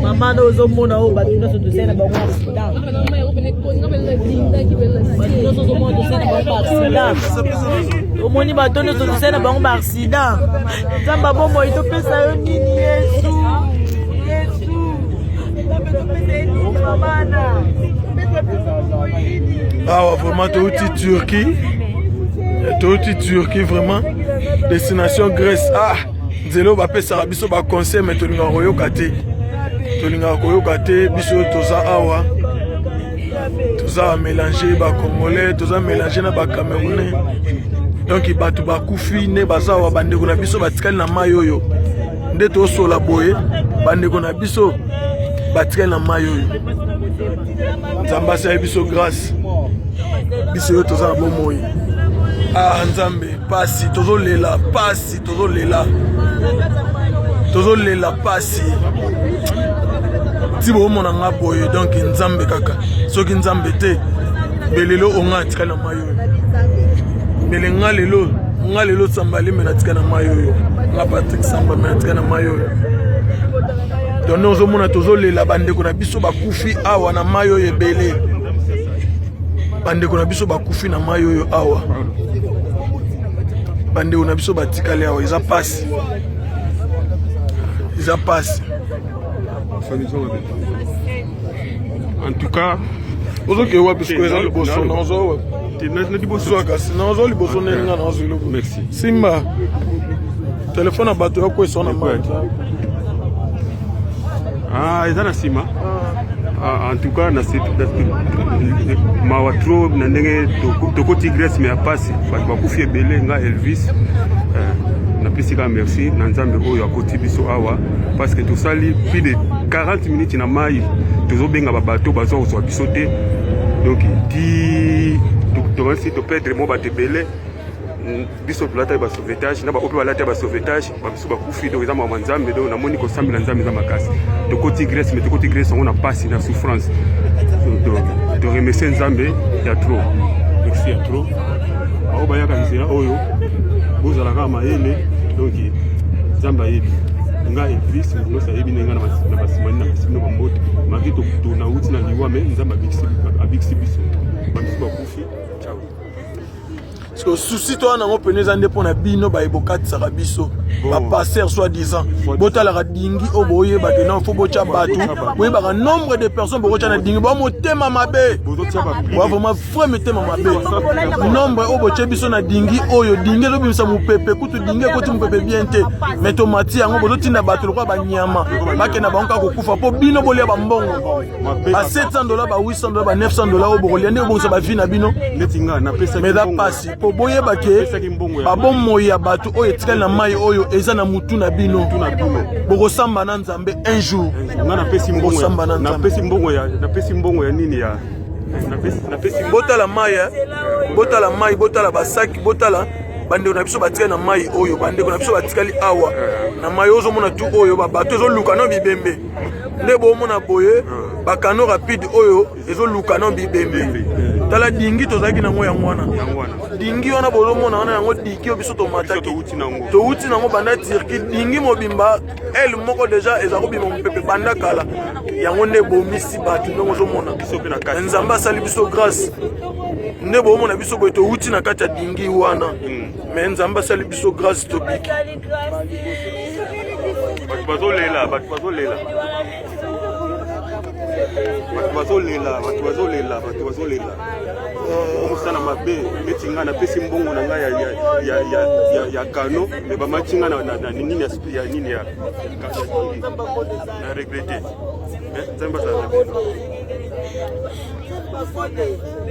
Mama knows someone who but not to say about accident. Omoni batono to say about accident. Zamba bombo ito pesa yo nini Yesu. Ah, vraiment, Turquie, vraiment. Destination Grèce. Ah, Zelo va faire ça, biso ba conseil, mais tolinga royo kate. Tolinga royo kate, biso toza awa. Toza mélanger ba congolais, toza mélanger na ba camerounais. Donc il batu ba kufi ne baza wa bandeko na biso batikali na mayoyo. Nde to sola boye, bandeko na biso batikali na mayoyo. Nzamba sa biso grâce. Biso yo toza bon moyi. Ah Nzambe, pasi tozo lela, pasi tozo lela. Tozo lela pasi. Ti bo mona nga boye donc Nzambe kaka. Soki Nzambe te belelo onga tika na mayoyo. Bele ngalelo sambali mena tika na mayoyo. Nga Patrick Samba mena tika na mayoyo. Donc nous omona tozo lela bandeko na biso bakufi awa na mayoyo ebele. Bandeko na biso bakufi na mayoyo awa. Bandeko na biso batikali awa iza passe. Iza passe. En tout cas, ozoke wa bisko eza liboso na ozo. Merci. Simba. Téléphone à bateau quoi son na mai. Ah, eza na sima. En tout cas, na mawatro na ndenge tokoti Grèce mais apasi bakufi ebele nga Elvis na pisika merci na Nzambe oyo akoti biso awa parce que tosali plus de 40 minutes na mai tozobenga ba bateau bazo kozwa biso te donc di tokansi to perdre mo batebele biso tulata ba sauvetage na ba ope balata ba sauvetage ba biso bakufi donc eza mwa Nzambe donc namoni ko sambela Nzambe za makasi tokoti Grèce mais tokoti Grèce on a passé na souffrance de remercier Nzambe ya trop merci ya trop bao bayaka nzela oyo bozala kama mayele donc Nzambe yebi nga Elvis no sa yebi nenga na basimani na bisino ba moto maki to na uti na liwa mais Nzambe abiksi biso ba biso bakufi ciao. Parce que souci toi na ngopene za ndepo na bino ba ebokati sa biso ba passer soi-disant bota la dingi oboye ba de non fo bocha batu boye ba nombre de personnes bocha na dingi ba motema mabe ba vraiment fo metema mabe nombre oboche biso na dingi oyo dingi zo bimisa mupepe kutu dingi koti mupepe bien te mais tomati yango bozo tinda batu lokwa ba nyama ba ke na banka kokufa po bino bolia ba mbongo ba $700 ba $800 ba $900 obolia nde bozo ba vie na bino netinga na pesa mais da passe po boye ba ke ba bommo ya batu oyo etikali na mai oyo eza na mutu na bino boko samba na Nzambe un jour nga na pesi mbongo ya nini ya na pesi botala mai botala basaki botala bandeko na biso batikali na mai oyo bandeko na biso batikali awa na mai ozo mona tu oyo ba bato ezo luka no bibembe nde bo mona boye ba kano rapide oyo ezo luka no bibembe tala dingi tozaki nango ya mwana dingi wana bozo mona wana yango dikio biso to mataki to uti nango banda Turquie dingi mobimba elle moko déjà ezako bima mpepe banda kala yango nde bomisi batu ndongo zo mona biso pe na kati Nzamba sali biso grâce nde bo mona biso boye to uti na kati ya dingi wana mais Nzamba sali biso grâce to biki batu bazolela omusana mabe etinga na pesi mbongo na nga ya kano me bamachinga na nini ya nini ya na regretter Nzamba